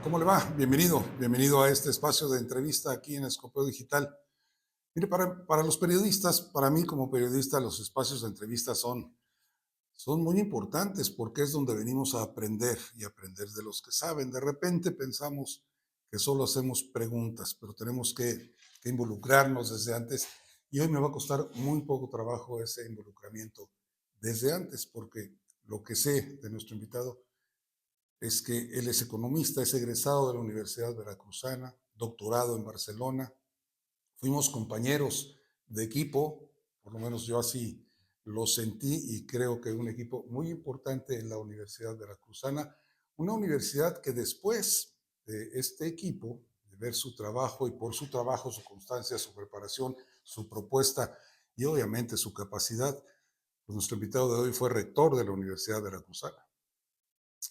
¿Cómo le va? Bienvenido a este espacio de entrevista aquí en Escopeo Digital. Mire, para los periodistas, para mí como periodista, los espacios de entrevista son muy importantes porque es donde venimos a aprender y aprender de los que saben. De repente pensamos que solo hacemos preguntas, pero tenemos que involucrarnos desde antes y hoy me va a costar muy poco trabajo ese involucramiento desde antes porque lo que sé de nuestro invitado es que él es economista, es egresado de la Universidad Veracruzana, doctorado en Barcelona. Fuimos compañeros de equipo, por lo menos yo así lo sentí y creo que un equipo muy importante en la Universidad Veracruzana, una universidad que después de este equipo, de ver su trabajo y por su trabajo, su constancia, su preparación, su propuesta y obviamente su capacidad, pues nuestro invitado de hoy fue rector de la Universidad Veracruzana.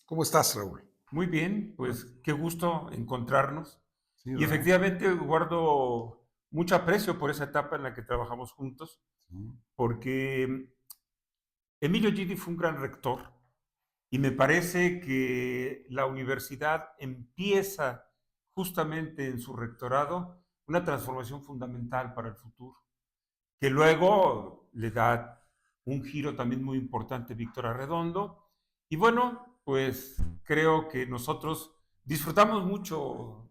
¿Cómo estás, Raúl? Muy bien, pues qué gusto encontrarnos. Sí, Y ¿verdad? efectivamente guardo mucho aprecio por esa etapa en la que trabajamos juntos, Sí. porque Emilio Gidi fue un gran rector y me parece que la universidad empieza justamente en su rectorado una transformación fundamental para el futuro, que luego le da un giro también muy importante Víctor Arredondo. Y bueno, pues creo que nosotros disfrutamos mucho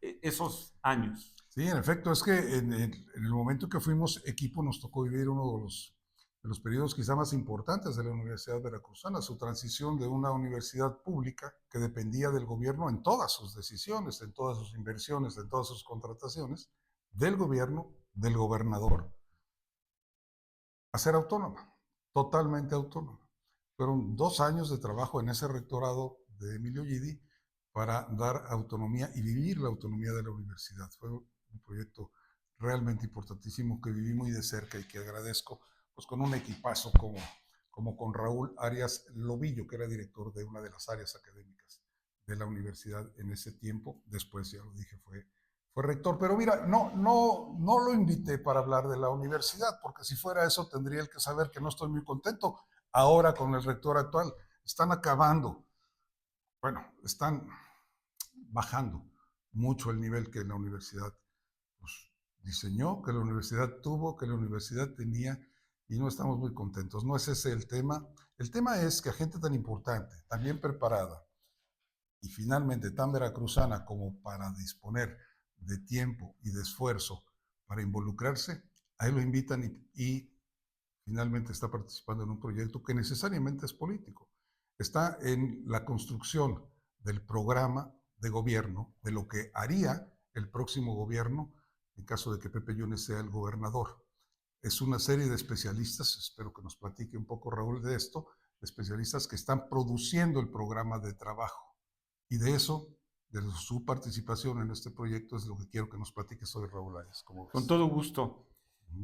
esos años. Sí, en efecto, es que en el momento que fuimos equipo nos tocó vivir uno de los periodos quizá más importantes de la Universidad Veracruzana, su transición de una universidad pública que dependía del gobierno en todas sus decisiones, en todas sus inversiones, en todas sus contrataciones, del gobierno, del gobernador, a ser autónoma, totalmente autónoma. Fueron 2 años de trabajo en ese rectorado de Emilio Gidi para dar autonomía y vivir la autonomía de la universidad. Fue un proyecto realmente importantísimo que viví muy de cerca y que agradezco pues con un equipazo como con Raúl Arias Lobillo, que era director de una de las áreas académicas de la universidad en ese tiempo. Después, ya lo dije, fue rector. Pero mira, no lo invité para hablar de la universidad, porque si fuera eso tendría él que saber que no estoy muy contento ahora con el rector actual. Están acabando, bueno, están bajando mucho el nivel que la universidad pues, diseñó, que la universidad tuvo, que la universidad tenía, y no estamos muy contentos. No es ese el tema. El tema es que a gente tan importante, tan bien preparada y finalmente tan veracruzana como para disponer de tiempo y de esfuerzo para involucrarse, a él lo invitan y finalmente está participando en un proyecto que necesariamente es político. Está en la construcción del programa de gobierno, de lo que haría el próximo gobierno en caso de que Pepe Yunes sea el gobernador. Es una serie de especialistas, espero que nos platique un poco Raúl de esto, de especialistas que están produciendo el programa de trabajo. Y de eso, de su participación en este proyecto, es lo que quiero que nos platique hoy Raúl Arias. ¿Cómo Con ves? todo gusto.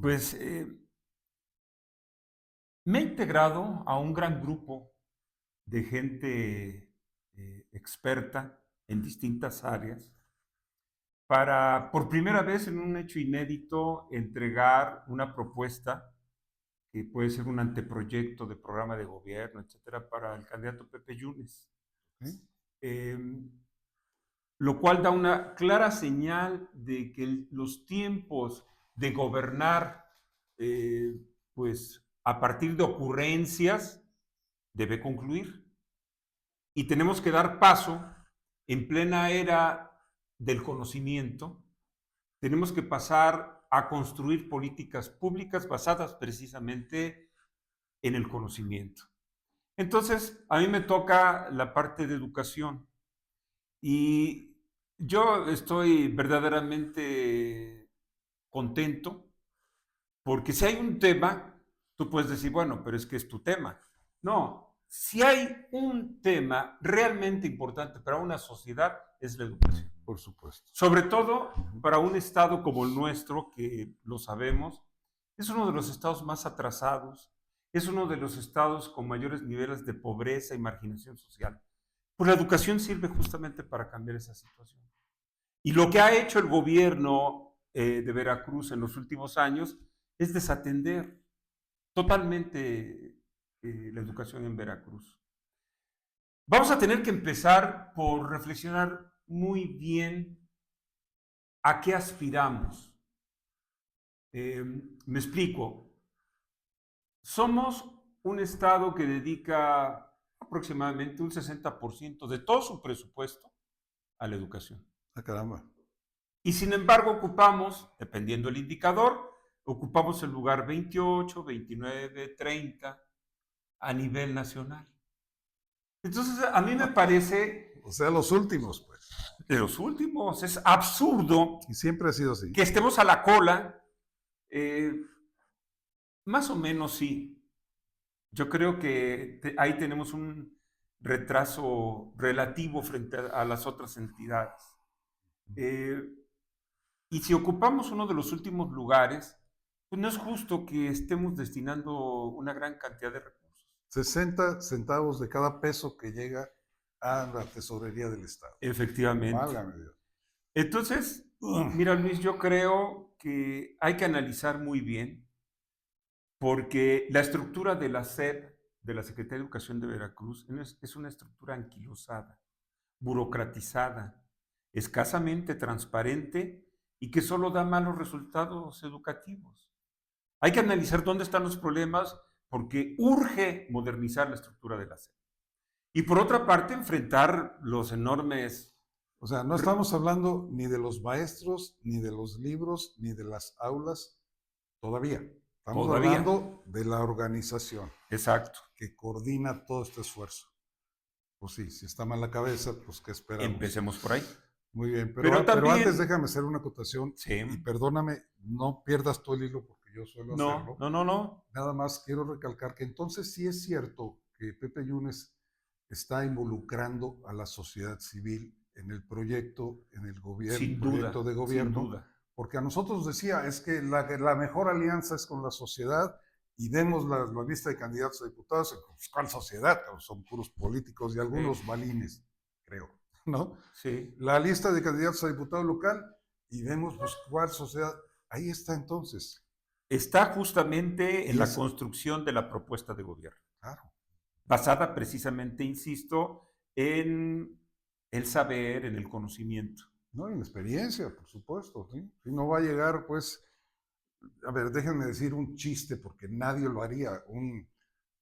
Pues me he integrado a un gran grupo de gente experta en distintas áreas para, por primera vez en un hecho inédito, entregar una propuesta que puede ser un anteproyecto de programa de gobierno, etcétera, para el candidato Pepe Yunes. ¿Sí? Eh, lo cual da una clara señal de que los tiempos de gobernar, eh, pues a partir de ocurrencias, debe concluir. Y tenemos que dar paso en plena era del conocimiento. Tenemos que pasar a construir políticas públicas basadas precisamente en el conocimiento. Entonces, a mí me toca la parte de educación y yo estoy verdaderamente contento porque si hay un tema, tú puedes decir, bueno, pero es que es tu tema. No, si hay un tema realmente importante para una sociedad, es la educación. Por supuesto. Sobre todo Uh-huh. para un estado como el nuestro, que lo sabemos, es uno de los estados más atrasados, es uno de los estados con mayores niveles de pobreza y marginación social. Pues la educación sirve justamente para cambiar esa situación. Y lo que ha hecho el gobierno de Veracruz en los últimos años es desatender totalmente la educación en Veracruz. Vamos a tener que empezar por reflexionar muy bien a qué aspiramos. Me explico. Somos un estado que dedica aproximadamente un 60% de todo su presupuesto a la educación. Ah, caramba. Y sin embargo ocupamos, dependiendo del indicador, ocupamos el lugar 28, 29, 30 a nivel nacional. Entonces, a mí me parece O sea, los últimos, pues. de los últimos, es absurdo Y siempre ha sido así. que estemos a la cola. Más o menos sí. Yo creo que ahí tenemos un retraso relativo frente a las otras entidades. Eh, y si ocupamos uno de los últimos lugares, pues no es justo que estemos destinando una gran cantidad de recursos. 60 centavos de cada peso que llega a la tesorería del Estado. Efectivamente. Válgame Dios. Entonces, mira Luis, yo creo que hay que analizar muy bien, porque la estructura de la SEP, de la Secretaría de Educación de Veracruz, es una estructura anquilosada, burocratizada, escasamente transparente y que solo da malos resultados educativos. Hay que analizar dónde están los problemas porque urge modernizar la estructura de la SEP. Y por otra parte, enfrentar los enormes... O sea, no estamos hablando ni de los maestros, ni de los libros, ni de las aulas todavía. Estamos hablando de la organización. Exacto. Que coordina todo este esfuerzo. Pues sí, si está mal la cabeza, pues ¿qué esperamos? Empecemos por ahí. Muy bien, pero también, antes déjame hacer una acotación. Sí. Y perdóname, no pierdas tú el hilo porque yo suelo hacerlo. No. Nada más quiero recalcar que entonces sí es cierto que Pepe Yunes está involucrando a la sociedad civil en el proyecto, en el gobierno, proyecto de gobierno. Sin duda. Porque a nosotros decía, es que la mejor alianza es con la sociedad y demos la lista de candidatos a diputados. Pues, ¿cuál sociedad? Son puros políticos y algunos balines, creo, ¿no? Sí. La lista de candidatos a diputado local y vemos pues, cuál sociedad. Ahí está entonces. Está justamente en la construcción de la propuesta de gobierno. Claro. Basada precisamente, insisto, en el saber, en el conocimiento. No, en la experiencia, por supuesto. ¿Sí? Y no va a llegar, pues, a ver, déjenme decir un chiste, porque nadie lo haría. Un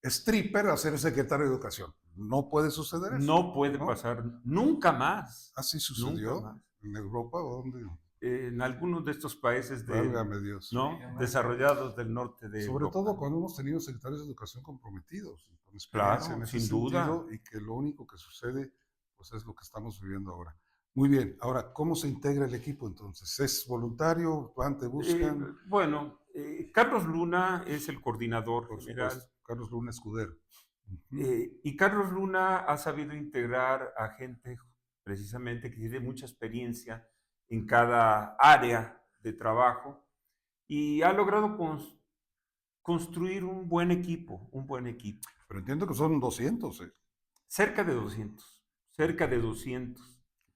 stripper a ser secretario de Educación. No puede suceder eso. No puede pasar nunca más. ¿Así sucedió? ¿En Europa o dónde? En algunos de estos países Válgame Dios. ¿no? Desarrollados del norte de Sobre Europa. todo cuando hemos tenido secretarios de Educación comprometidos, con experiencia en ese sentido, y que lo único que sucede pues es lo que estamos viviendo ahora. Muy bien, ahora, ¿cómo se integra el equipo entonces? ¿Es voluntario? ¿Te buscan? Carlos Luna es el coordinador general. Carlos Luna Escudero. Y Carlos Luna ha sabido integrar a gente precisamente que tiene mucha experiencia en cada área de trabajo y ha logrado construir un buen equipo. Pero entiendo que son 200. Cerca de 200.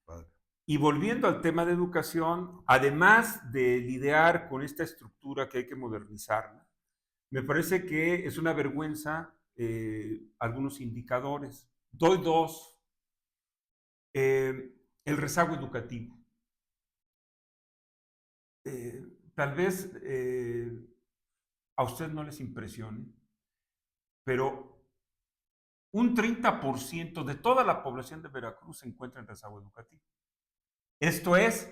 Padre. Y volviendo al tema de educación, además de lidiar con esta estructura que hay que modernizarla, me parece que es una vergüenza algunos indicadores. Doy dos. El rezago educativo. Tal vez a usted no les impresione, pero un 30% de toda la población de Veracruz se encuentra en rezago educativo. Esto es,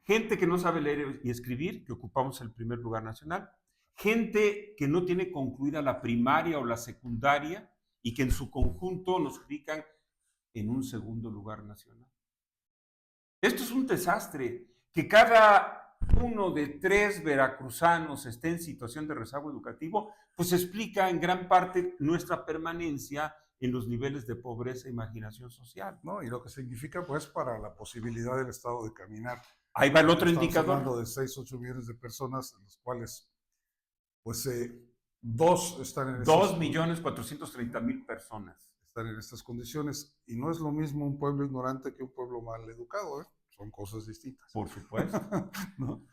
gente que no sabe leer y escribir, que ocupamos el primer lugar nacional, gente que no tiene concluida la primaria o la secundaria y que en su conjunto nos ubican en un segundo lugar nacional. Esto es un desastre, que cada uno de 3 veracruzanos esté en situación de rezago educativo, pues explica en gran parte nuestra permanencia en los niveles de pobreza e marginación social. No, y lo que significa, pues, para la posibilidad del Estado de caminar. Ahí va el otro Estamos indicador. Hablando de 6-8 millones de personas, de los cuales, pues, 2 están en 2.430.000 personas. Están en estas condiciones. Y no es lo mismo un pueblo ignorante que un pueblo mal educado, ¿eh? Son cosas distintas. Por supuesto. ¿No?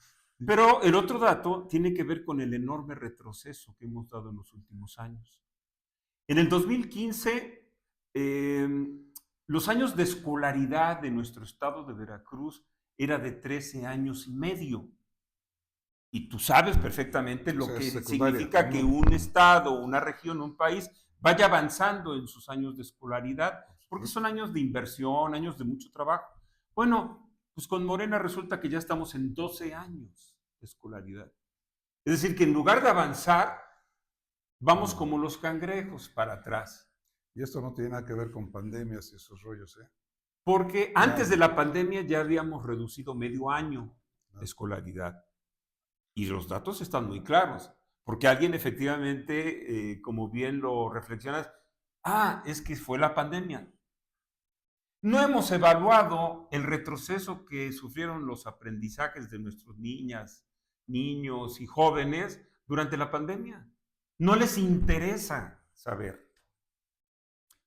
Pero el otro dato tiene que ver con el enorme retroceso que hemos dado en los últimos años. En el 2015, Los años de escolaridad de nuestro estado de Veracruz era de 13 años y medio. Y tú sabes perfectamente O lo sea, es que secundaria. significa que un estado, una región, un país vaya avanzando en sus años de escolaridad, porque son años de inversión, años de mucho trabajo. Bueno, pues con Morena resulta que ya estamos en 12 años de escolaridad. Es decir, que en lugar de avanzar, vamos como los cangrejos para atrás. Y esto no tiene nada que ver con pandemias y esos rollos, ¿eh? Porque antes Nada, de la pandemia ya habíamos reducido medio año de nada. escolaridad. Y los datos están muy claros, porque alguien efectivamente, como bien lo reflexionas, es que fue la pandemia. No hemos evaluado el retroceso que sufrieron los aprendizajes de nuestras niñas, niños y jóvenes durante la pandemia. No les interesa saber.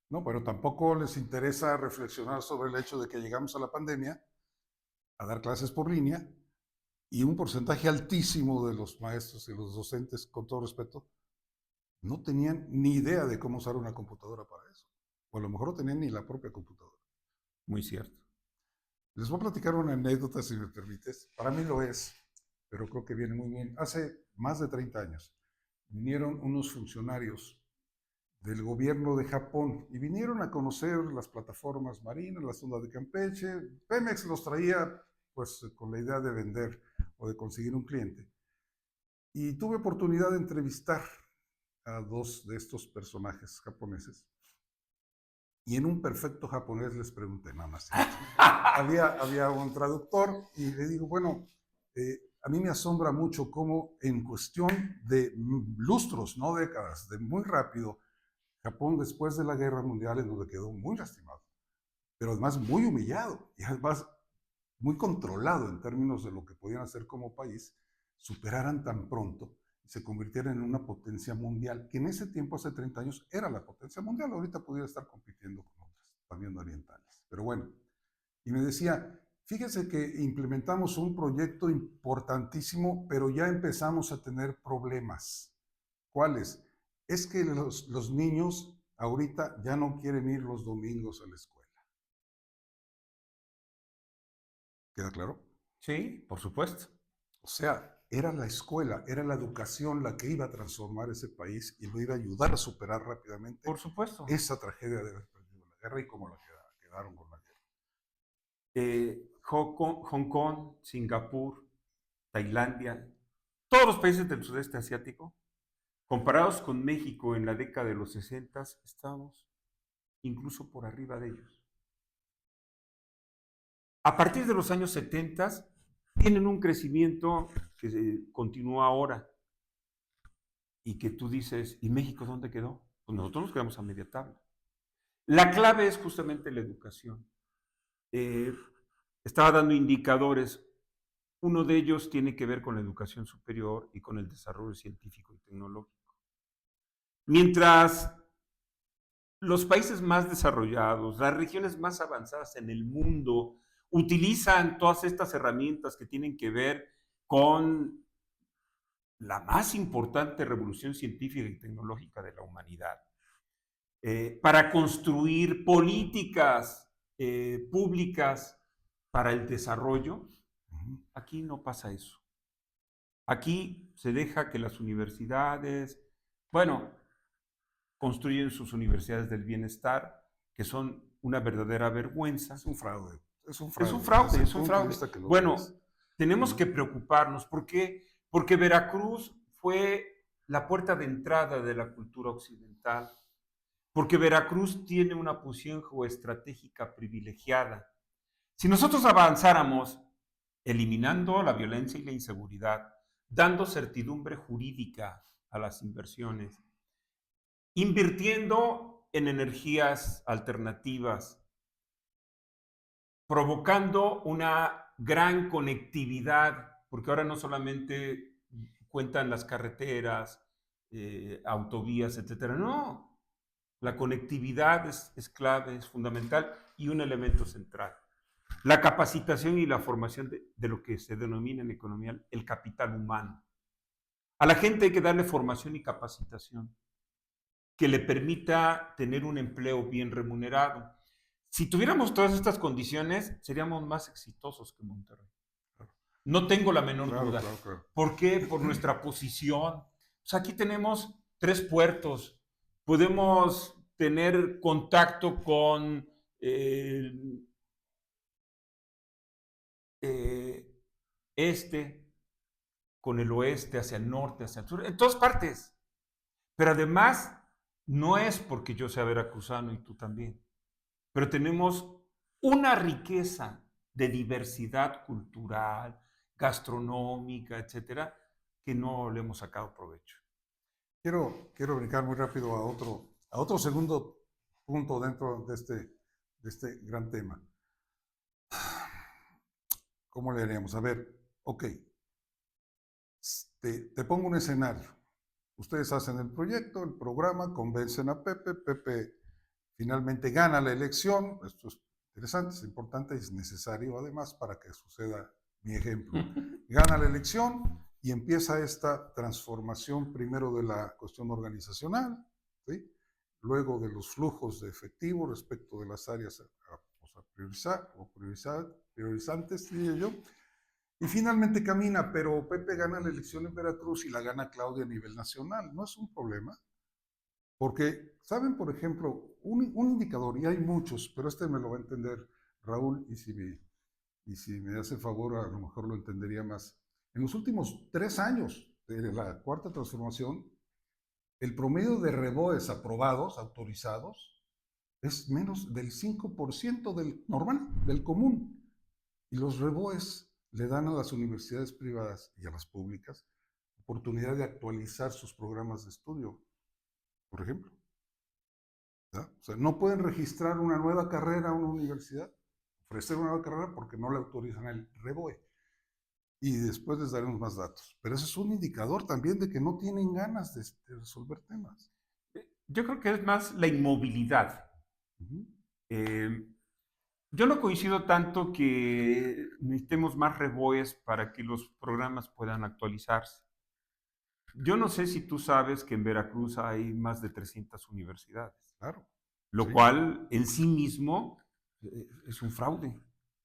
No, pero tampoco les interesa reflexionar sobre el hecho de que llegamos a la pandemia a dar clases por línea y un porcentaje altísimo de los maestros y los docentes, con todo respeto, no tenían ni idea de cómo usar una computadora para eso. O a lo mejor no tenían ni la propia computadora. Muy cierto. Les voy a platicar una anécdota, si me permites. Para mí lo es, pero creo que viene muy bien. Hace más de 30 años vinieron unos funcionarios del gobierno de Japón y vinieron a conocer las plataformas marinas, la sonda de Campeche. Pemex los traía pues con la idea de vender o de conseguir un cliente. Y tuve oportunidad de entrevistar a dos de estos personajes japoneses. Y en un perfecto japonés les pregunté, nada más. Había un traductor y le digo, bueno, a mí me asombra mucho cómo en cuestión de lustros, no décadas, de muy rápido, Japón después de la Guerra Mundial, en donde quedó muy lastimado, pero además muy humillado y además muy controlado en términos de lo que podían hacer como país, superaran tan pronto y se convirtieran en una potencia mundial, que en ese tiempo, hace 30 años, era la potencia mundial. Ahorita pudiera estar compitiendo con otras, también orientales. Pero bueno, y me decía, fíjese que implementamos un proyecto importantísimo, pero ya empezamos a tener problemas. ¿Cuáles? Es que los niños ahorita ya no quieren ir los domingos a la escuela. ¿Queda claro? Sí, por supuesto. O sea, era la escuela, era la educación la que iba a transformar ese país y lo iba a ayudar a superar rápidamente Por supuesto. esa tragedia de haber perdido la guerra y cómo la quedaron con la guerra. Hong Kong, Singapur, Tailandia, todos los países del sudeste asiático, comparados con México en la década de los 60, estamos incluso por arriba de ellos. A partir de los años 70 tienen un crecimiento que continúa ahora y que tú dices, ¿y México dónde quedó? Pues nosotros nos quedamos a media tabla. La clave es justamente la educación. Estaba dando indicadores. Uno de ellos tiene que ver con la educación superior y con el desarrollo científico y tecnológico. Mientras los países más desarrollados, las regiones más avanzadas en el mundo, utilizan todas estas herramientas que tienen que ver con la más importante revolución científica y tecnológica de la humanidad, para construir políticas públicas para el desarrollo. Aquí no pasa eso. Aquí se deja que las universidades, bueno, construyen sus universidades del bienestar, que son una verdadera vergüenza. Es un fraude. Es un Es fraude. un fraude, Desde el es un punto de fraude. vista que lo Bueno, ves. tenemos que preocuparnos. ¿Por qué? Porque Veracruz fue la puerta de entrada de la cultura occidental. Porque Veracruz tiene una posición geoestratégica privilegiada. Si nosotros avanzáramos eliminando la violencia y la inseguridad, dando certidumbre jurídica a las inversiones, invirtiendo en energías alternativas, provocando una gran conectividad, porque ahora no solamente cuentan las carreteras, autovías, etcétera. No, la conectividad es clave, es fundamental y un elemento central. La capacitación y la formación de lo que se denomina en economía el capital humano. A la gente hay que darle formación y capacitación que le permita tener un empleo bien remunerado. Si tuviéramos todas estas condiciones, seríamos más exitosos que Monterrey. Claro. No tengo la menor Claro, duda. claro, claro. ¿Por qué? Por nuestra posición. Pues aquí tenemos 3 puertos. Podemos tener contacto con el este, con el oeste, hacia el norte, hacia el sur, en todas partes. Pero además, no es porque yo sea veracruzano y tú también, pero tenemos una riqueza de diversidad cultural, gastronómica, etcétera, que no le hemos sacado provecho. Quiero brincar muy rápido a otro segundo punto dentro de este gran tema. ¿Cómo le haríamos? A ver, ok, te pongo un escenario. Ustedes hacen el proyecto, el programa, convencen a Pepe, Pepe finalmente gana la elección. Esto es interesante, es importante y es necesario además para que suceda mi ejemplo. Gana la elección y empieza esta transformación primero de la cuestión organizacional, ¿sí? Luego de los flujos de efectivo respecto de las áreas a priorizar o priorizantes, diría yo. Y finalmente camina, pero Pepe gana la elección en Veracruz y la gana Claudia a nivel nacional. No es un problema, porque, ¿saben? Por ejemplo, un indicador, y hay muchos, pero este me lo va a entender Raúl, y si me hace favor, a lo mejor lo entendería más. En los últimos 3 años de la cuarta transformación, el promedio de reboes aprobados, autorizados, es menos del 5% del normal, del común. Y los reboes le dan a las universidades privadas y a las públicas oportunidad de actualizar sus programas de estudio, por ejemplo. ¿Ya? O sea, no pueden registrar una nueva carrera a una universidad, ofrecer una nueva carrera porque no le autorizan el reboe. Y después les daremos más datos. Pero eso es un indicador también de que no tienen ganas de resolver temas. Yo creo que es más la inmovilidad. Uh-huh. Eh, yo no coincido tanto que necesitemos más reboes para que los programas puedan actualizarse. Yo no sé si tú sabes que en Veracruz hay más de 300 universidades, Claro, lo sí, cual en sí mismo es un fraude.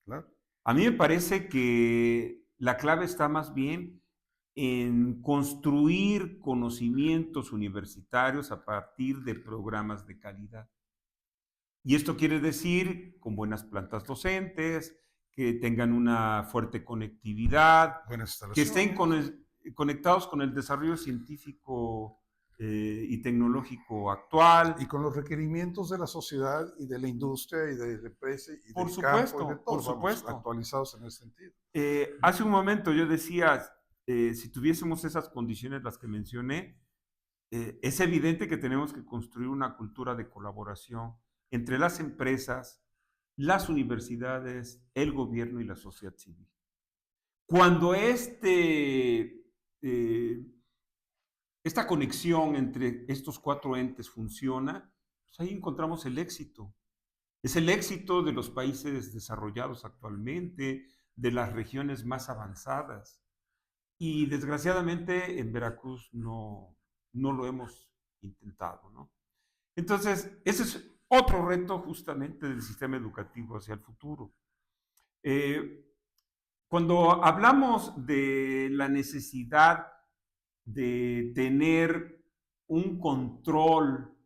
claro. A mí me parece que la clave está más bien en construir conocimientos universitarios a partir de programas de calidad. Y esto quiere decir con buenas plantas docentes, que tengan una fuerte conectividad, Buenas que estén instalaciones. conectados con el desarrollo científico y tecnológico actual. Y con los requerimientos de la sociedad y de la industria y de la empresa y Por del campo y de supuesto, por todo, vamos, supuesto. actualizados en ese sentido. Hace un momento yo decía, si tuviésemos esas condiciones, las que mencioné, es evidente que tenemos que construir una cultura de colaboración entre las empresas, las universidades, el gobierno y la sociedad civil. Cuando esta conexión entre estos 4 entes funciona, pues ahí encontramos el éxito. Es el éxito de los países desarrollados actualmente, de las regiones más avanzadas. Y desgraciadamente en Veracruz no lo hemos intentado, ¿no? Entonces, ese es otro reto justamente del sistema educativo hacia el futuro. Eh, Cuando hablamos de la necesidad de tener un control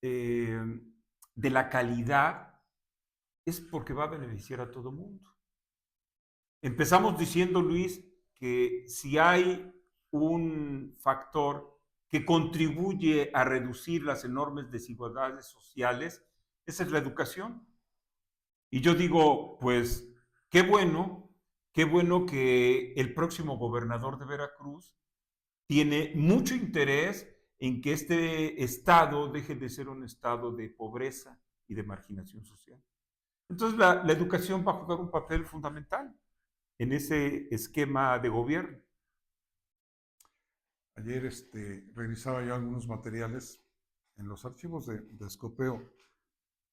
eh, de la calidad, es porque va a beneficiar a todo mundo. Empezamos diciendo, Luis, que si hay un factor que contribuye a reducir las enormes desigualdades sociales, esa es la educación. Y yo digo, pues, qué bueno que el próximo gobernador de Veracruz tiene mucho interés en que este estado deje de ser un estado de pobreza y de marginación social. Entonces, la educación va a jugar un papel fundamental en ese esquema de gobierno. Ayer revisaba yo algunos materiales en los archivos de Escopeo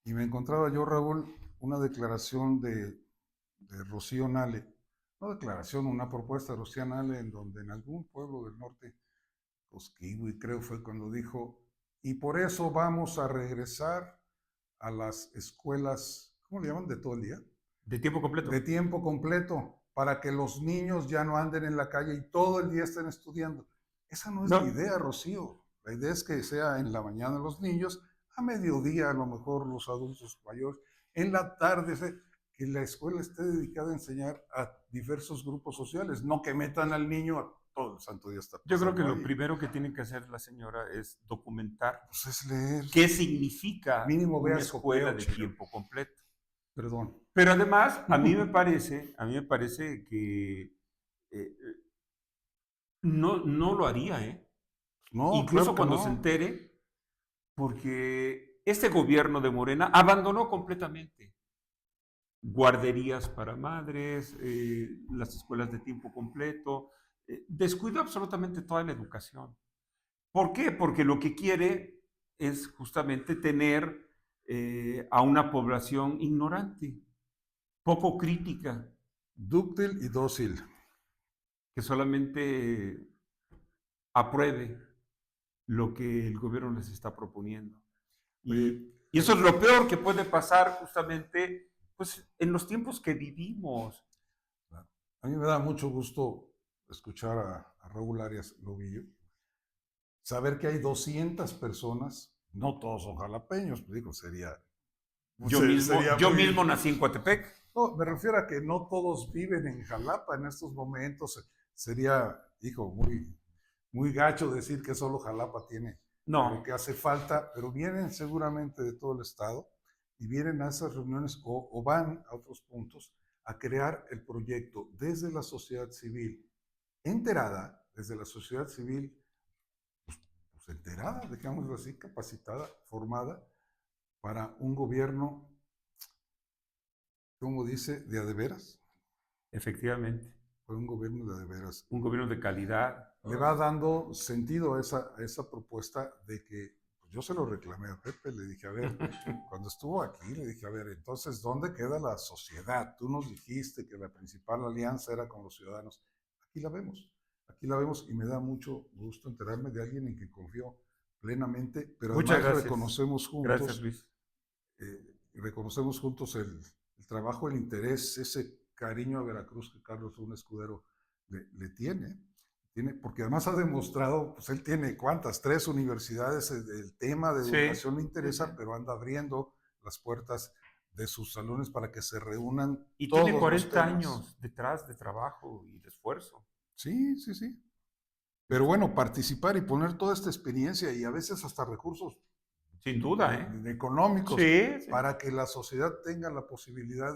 y me encontraba yo, Raúl, una declaración de Rocío Nale, no declaración, una propuesta de Rocío Nale en donde en algún pueblo del norte, Cosquigui creo fue cuando dijo, y por eso vamos a regresar a las escuelas ¿cómo le llaman? De todo el día. De tiempo completo. De tiempo completo, para que los niños ya no anden en la calle y todo el día estén estudiando. Esa no es la No, idea, Rocío. La idea es que sea en la mañana los niños, a mediodía a lo mejor los adultos mayores, en la tarde, que la escuela esté dedicada a enseñar a diversos grupos sociales, no que metan al niño a todo el santo día está yo creo que pasando lo ahí. primero que tiene que hacer la señora es documentar Pues es leer, qué significa mínimo una vea escuela Scopeo, de chica. tiempo completo. Perdón. Pero además, a mí me parece que eh, no lo haría, ¿eh? No, claro Incluso que cuando se no. entere, porque este gobierno de Morena abandonó completamente guarderías para madres, las escuelas de tiempo completo, descuidó absolutamente toda la educación. ¿Por qué? Porque lo que quiere es justamente tener a una población ignorante, poco crítica, Dúctil y dócil. que solamente apruebe lo que el gobierno les está proponiendo. Oye, Y eso es lo peor que puede pasar justamente pues, en los tiempos que vivimos. a mí me da mucho gusto escuchar a Raúl Arias Lobillo, saber que hay 200 personas, no todos son jalapeños, pues digo, sería Yo muy... mismo nací en Coatepec. No, me refiero a que no todos viven en Jalapa en estos momentos. Sería, hijo, muy gacho decir que solo Jalapa tiene lo No, que hace falta, pero vienen seguramente de todo el estado y vienen a esas reuniones o van a otros puntos a crear el proyecto desde la sociedad civil enterada, desde la sociedad civil pues enterada, digámoslo así, capacitada, formada para un gobierno, como dice, de a de veras, efectivamente. para un gobierno de a de veras. Un gobierno de calidad. Le va dando sentido a esa propuesta de que pues yo se lo reclamé a Pepe, le dije, a ver, cuando estuvo aquí, le dije, a ver, entonces, ¿dónde queda la sociedad? Tú nos dijiste que la principal alianza era con los ciudadanos. Aquí la vemos y me da mucho gusto enterarme de alguien en que confío plenamente, pero Muchas además gracias. Gracias, Luis. reconocemos juntos el trabajo, el interés, ese cariño a Veracruz que Carlos un Escudero le tiene, porque además ha demostrado, pues él tiene cuántas, 3 universidades, el tema de Sí, educación le sí, sí. interesa, pero anda abriendo las puertas de sus salones para que se reúnan Y tiene todos los 40 temas. años detrás de trabajo y de esfuerzo. Sí, sí, sí. Pero bueno, participar y poner toda esta experiencia y a veces hasta recursos Sin duda, ¿eh? económicos Sí, sí. para que la sociedad tenga la posibilidad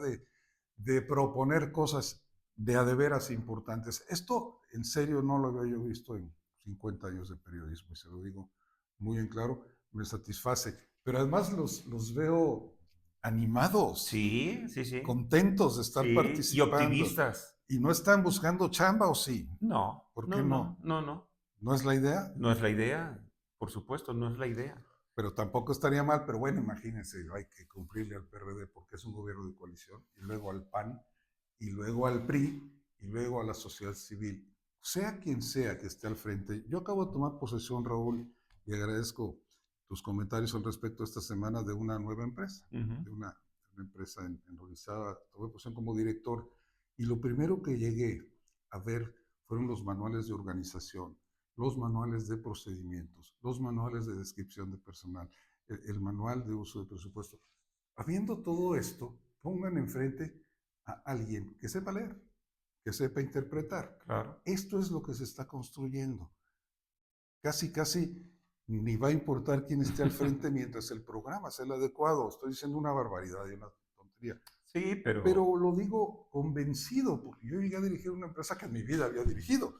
de proponer cosas de a de veras importantes. Esto en serio no lo había yo visto en 50 años de periodismo y se lo digo muy en claro, me satisface. Pero además los veo animados, Sí, sí, sí. contentos de estar Sí, y participando optimistas. y no están buscando chamba o sí. No, ¿Por qué no, no, no? no, no. ¿No es la idea? No es la idea. Por supuesto, no es la idea. Pero tampoco estaría mal, pero bueno, imagínense, hay que cumplirle al PRD porque es un gobierno de coalición, y luego al PAN, y luego al PRI, y luego a la sociedad civil, sea quien sea que esté al frente. Yo acabo de tomar posesión, Raúl, y agradezco tus comentarios al respecto esta semana de una nueva empresa, Ujú. de una empresa en Orizaba. Tomé posesión como director, y lo primero que llegué a ver fueron los manuales de organización, los manuales de procedimientos, los manuales de descripción de personal, el manual de uso de presupuesto. Habiendo todo esto, pongan enfrente a alguien que sepa leer, que sepa interpretar. Claro. Esto es lo que se está construyendo. Casi ni va a importar quién esté al frente mientras el programa sea el adecuado. Estoy diciendo una barbaridad y una tontería. Sí, Pero lo digo convencido, porque yo llegué a dirigir una empresa que en mi vida había dirigido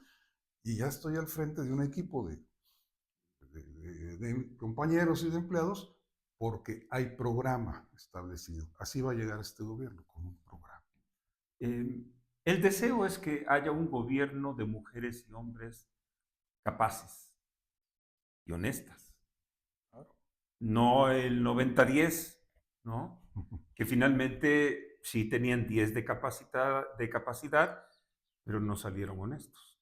y ya estoy al frente de un equipo de compañeros y de empleados porque hay programa establecido. Así va a llegar este gobierno, con un programa. eh, el deseo es que haya un gobierno de mujeres y hombres capaces y honestas. Claro. No el 90-10, ¿no? Que finalmente sí tenían 10 de capacidad, pero no salieron honestos.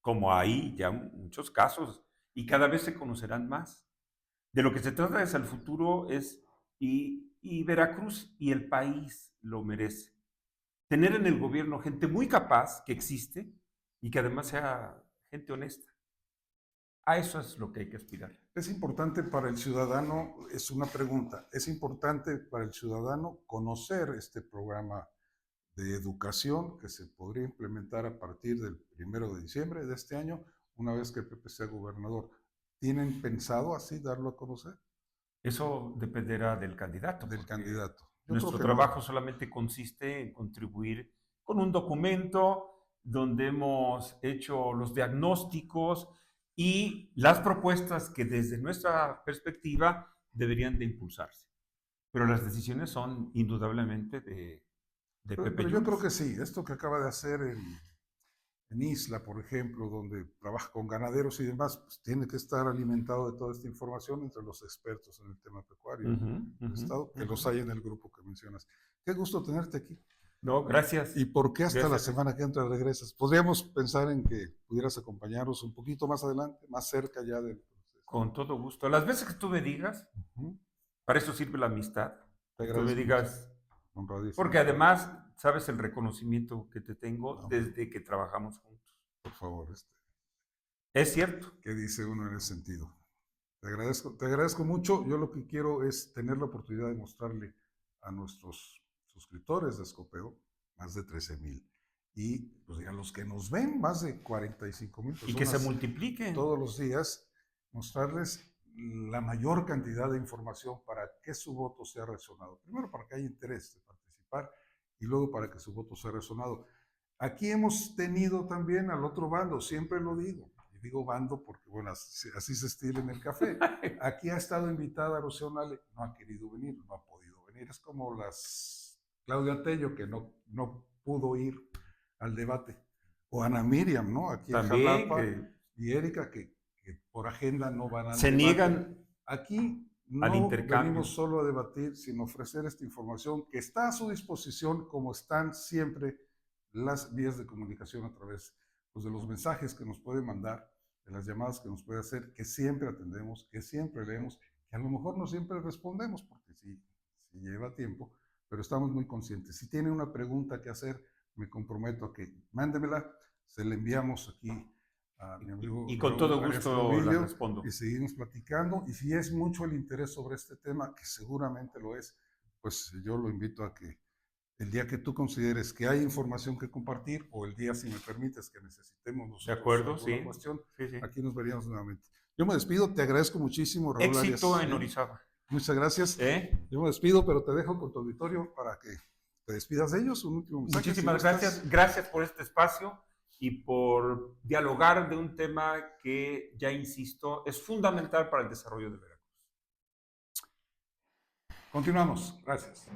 Como hay ya muchos casos y cada vez se conocerán más. De lo que se trata es al futuro es y y Veracruz y el país lo merece. Tener en el gobierno gente muy capaz, que existe, y que además sea gente honesta. A eso es lo que hay que aspirar. Es importante para el ciudadano, es una pregunta, es importante para el ciudadano conocer este programa de educación que se podría implementar a partir del 1 de diciembre de este año, una vez que Pepe sea gobernador. ¿Tienen pensado así darlo a conocer? Eso dependerá del candidato, Del porque candidato. Yo creo nuestro que trabajo no. solamente consiste en contribuir con un documento donde hemos hecho los diagnósticos y las propuestas que desde nuestra perspectiva deberían de impulsarse. Pero las decisiones son indudablemente de Pepe Pero yo creo Yunes. que sí. Esto que acaba de hacer en Isla, por ejemplo, donde trabaja con ganaderos y demás, pues tiene que estar alimentado de toda esta información entre los expertos en el tema pecuario del Estado, que los hay en el grupo que mencionas. Qué gusto tenerte aquí. No, gracias. ¿Y por qué hasta la Gracias. semana que entra regresas? Podríamos pensar en que pudieras acompañarnos un poquito más adelante, más cerca ya del proceso. Con todo gusto. Las veces que tú me digas, para eso sirve la amistad. Te Que tú me agradezco digas, mucho. Honradísimo. porque además sabes el reconocimiento que te tengo No, desde que trabajamos juntos. por favor, Es cierto. ¿qué dice uno en ese sentido? Te agradezco mucho. Yo lo que quiero es tener la oportunidad de mostrarle a nuestros suscriptores de Escopeo, más de 13,000, y pues, a los que nos ven, más de 45,000 personas. Y que se multipliquen. Todos los días, mostrarles la mayor cantidad de información para que su voto sea resonado. Primero, para que haya interés de participar, y luego para que su voto sea resonado. Aquí hemos tenido también al otro bando, siempre lo digo. Y digo bando porque, bueno, así se estila en el café. Aquí ha estado invitada Rocío Nale, no ha querido venir, no ha podido venir. Es como Claudia Tello, que no pudo ir al debate. O Ana Miriam, ¿no? Aquí también en Jalapa. Y Erika, que por agenda no van al se debate. niegan Aquí al no intercambio. venimos solo a debatir, sino ofrecer esta información que está a su disposición, como están siempre las vías de comunicación a través pues, de los mensajes que nos puede mandar, de las llamadas que nos puede hacer, que siempre atendemos, que siempre leemos, que a lo mejor no siempre respondemos, porque sí lleva tiempo, pero estamos muy conscientes. Si tiene una pregunta que hacer, me comprometo a que mándemela, se la enviamos aquí a mi amigo y con Raúl todo Arias gusto Novillo, la respondo. y seguimos platicando. Y si es mucho el interés sobre este tema, que seguramente lo es, pues yo lo invito a que el día que tú consideres que hay información que compartir, o el día, si me permites, que necesitemos nosotros de acuerdo, alguna sí. cuestión, Sí. aquí nos veríamos nuevamente. Yo me despido, te agradezco muchísimo, Raúl Éxito Arias. en Orizaba. Muchas gracias. Yo me despido, pero te dejo con tu auditorio para que te despidas de ellos. Un último mensaje. Muchísimas gracias. Gracias por este espacio y por dialogar de un tema que, ya insisto, es fundamental para el desarrollo de Veracruz. Continuamos. Gracias.